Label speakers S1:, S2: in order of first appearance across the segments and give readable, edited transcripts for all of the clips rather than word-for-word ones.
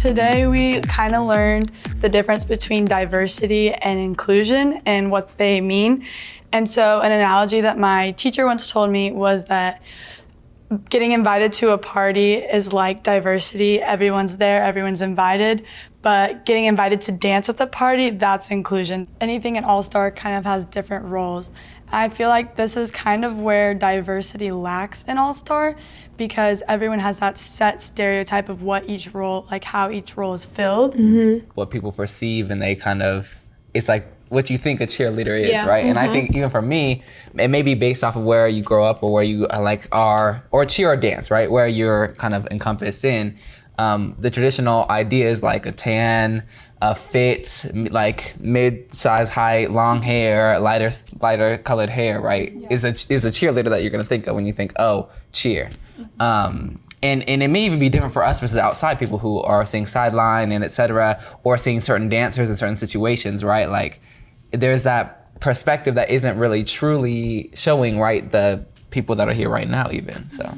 S1: Today we kind of learned the difference between diversity and inclusion and what they mean. And so an analogy that my teacher once told me was that getting invited to a party is like diversity. Everyone's there, everyone's invited, but getting invited to dance at the party, that's inclusion. Anything in All-Star kind of has different roles. I feel like this is kind of where diversity lacks in All-Star because everyone has that set stereotype of what each role, like how each role is filled.
S2: Mm-hmm. What people perceive and they kind of, it's like what you think a cheerleader is, right? Mm-hmm. And I think even for me, it may be based off of where you grow up or where you are, or cheer or dance, right? Where you're kind of encompassed in. The traditional idea is like a tan, a fit, like mid-size height, long hair, lighter colored hair, right? Yeah. Is a cheerleader that you're gonna think of when you think, oh, cheer. And it may even be different for us versus outside people who are seeing sideline and et cetera, or seeing certain dancers in certain situations, right? Like there's that perspective that isn't really truly showing, right, the people that are here right now even, so.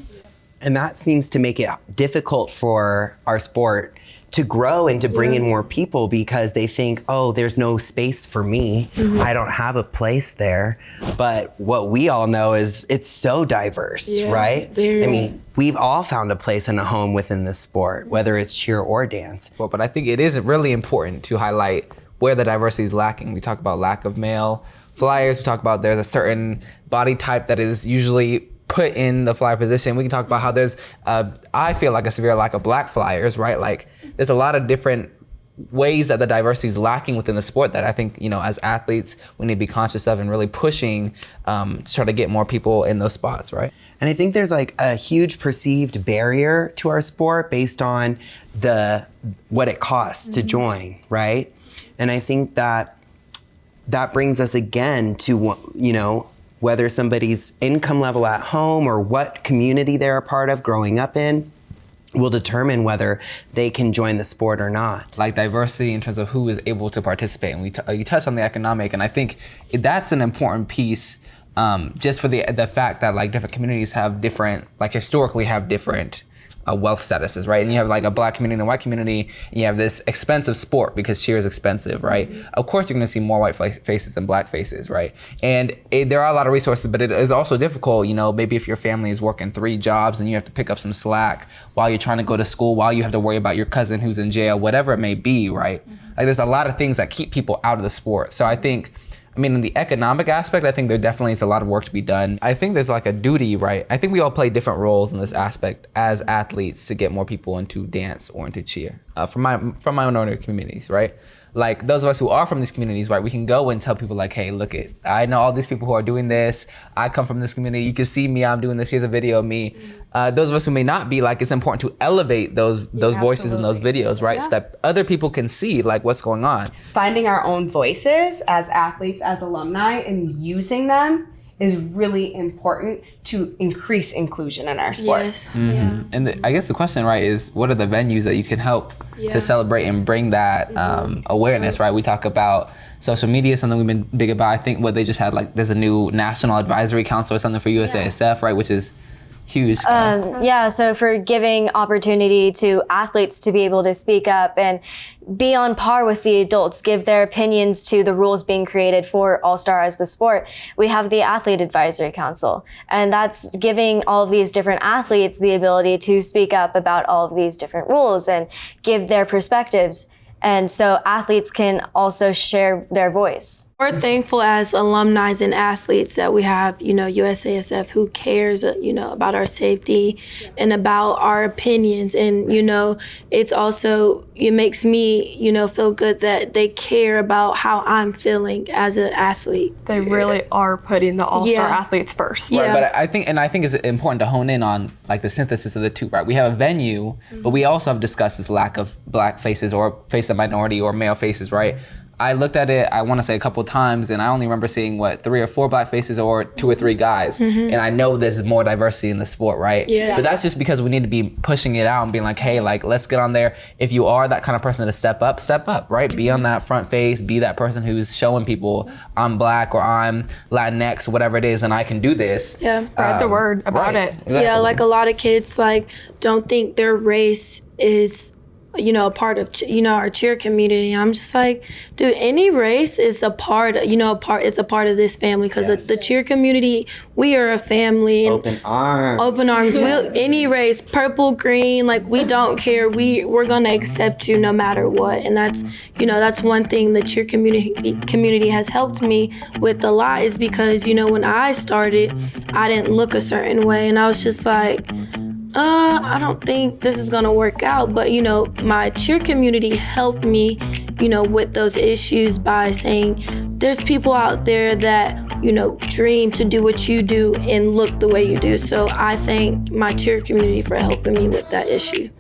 S3: And that seems to make it difficult for our sport to grow and to bring in more people because they think, oh, there's no space for me. Mm-hmm. I don't have a place there. But what we all know is it's so diverse, right? I mean, we've all found a place and a home within this sport, whether it's cheer or dance.
S2: Well, but I think it is really important to highlight where the diversity is lacking. We talk about lack of male flyers. We talk about there's a certain body type that is usually put in the flyer position. We can talk about how there's, I feel like a severe lack of black flyers, right? Like there's a lot of different ways that the diversity is lacking within the sport that I think, you know, as athletes, we need to be conscious of and really pushing to try to get more people in those spots, right?
S3: And I think there's like a huge perceived barrier to our sport based on what it costs to join, right? And I think that brings us again to, you know, whether somebody's income level at home or what community they're a part of growing up in will determine whether they can join the sport or not.
S2: Like diversity in terms of who is able to participate. And you touched on the economic, and I think that's an important piece just for the fact that like different communities have different, like historically have different wealth statuses, right? And you have like a black community and a white community, and you have this expensive sport because cheer is expensive, right? Mm-hmm. Of course, you're gonna see more white faces than black faces, right? And there are a lot of resources, but it is also difficult, you know, maybe if your family is working 3 jobs and you have to pick up some slack while you're trying to go to school, while you have to worry about your cousin who's in jail, whatever it may be, right? Mm-hmm. Like there's a lot of things that keep people out of the sport. So I think, I mean, in the economic aspect, I think there definitely is a lot of work to be done. I think there's like a duty, right? I think we all play different roles in this aspect as athletes to get more people into dance or into cheer from my own communities, right? Like those of us who are from these communities, right, we can go and tell people like, hey, look it, I know all these people who are doing this. I come from this community. You can see me, I'm doing this. Here's a video of me. Those of us who may not be, like, it's important to elevate those voices in those videos, right? Yeah. So that other people can see like what's going on.
S4: Finding our own voices as athletes, as alumni, and using them is really important to increase inclusion in our sport.
S1: Yes.
S2: Mm-hmm. Yeah. And I guess the question, right, is what are the venues that you can help to celebrate and bring that awareness, right? We talk about social media, something we've been big about. I think what they just had, like, there's a new national advisory council or something for USASF, right, which is huge.
S5: So for giving opportunity to athletes to be able to speak up and be on par with the adults, give their opinions to the rules being created for All-Star as the sport, we have the Athlete Advisory Council. And that's giving all of these different athletes the ability to speak up about all of these different rules and give their perspectives. And so athletes can also share their voice.
S6: We're thankful as alumni and athletes that we have, USASF who cares, about our safety and about our opinions. And, it's also, it makes me, feel good that they care about how I'm feeling as an athlete.
S7: They really are putting the All-Star athletes first.
S2: Right, but I think it's important to hone in on like the synthesis of the two, right? We have a venue, but we also have discussed this lack of black faces or face of minority or male faces, right? I looked at it, I want to say a couple times, and I only remember seeing 3 or 4 black faces or 2 or 3 guys. Mm-hmm. And I know there's more diversity in the sport, right? Yes. But that's just because we need to be pushing it out and being like, hey, like, let's get on there. If you are that kind of person to step up, right? Be on that front face, be that person who's showing people I'm black or I'm Latinx, whatever it is, and I can do this.
S6: Yeah.
S7: Spread the word about it.
S2: Exactly.
S6: Yeah, like a lot of kids don't think their race is you know, a part of, you know, our cheer community. I'm just like, dude, any race is a part, you know, it's a part of this family, because the cheer community, we are a family. And
S3: Open arms.
S6: Open arms. We'll, any race, purple, green, like, we don't care. We're gonna accept you no matter what. And that's, you know, that's one thing the cheer community has helped me with a lot, is because, you know, when I started, I didn't look a certain way, and I was just like, I don't think this is gonna work out. But, you know, my cheer community helped me, you know, with those issues by saying, there's people out there that, you know, dream to do what you do and look the way you do. So I thank my cheer community for helping me with that issue.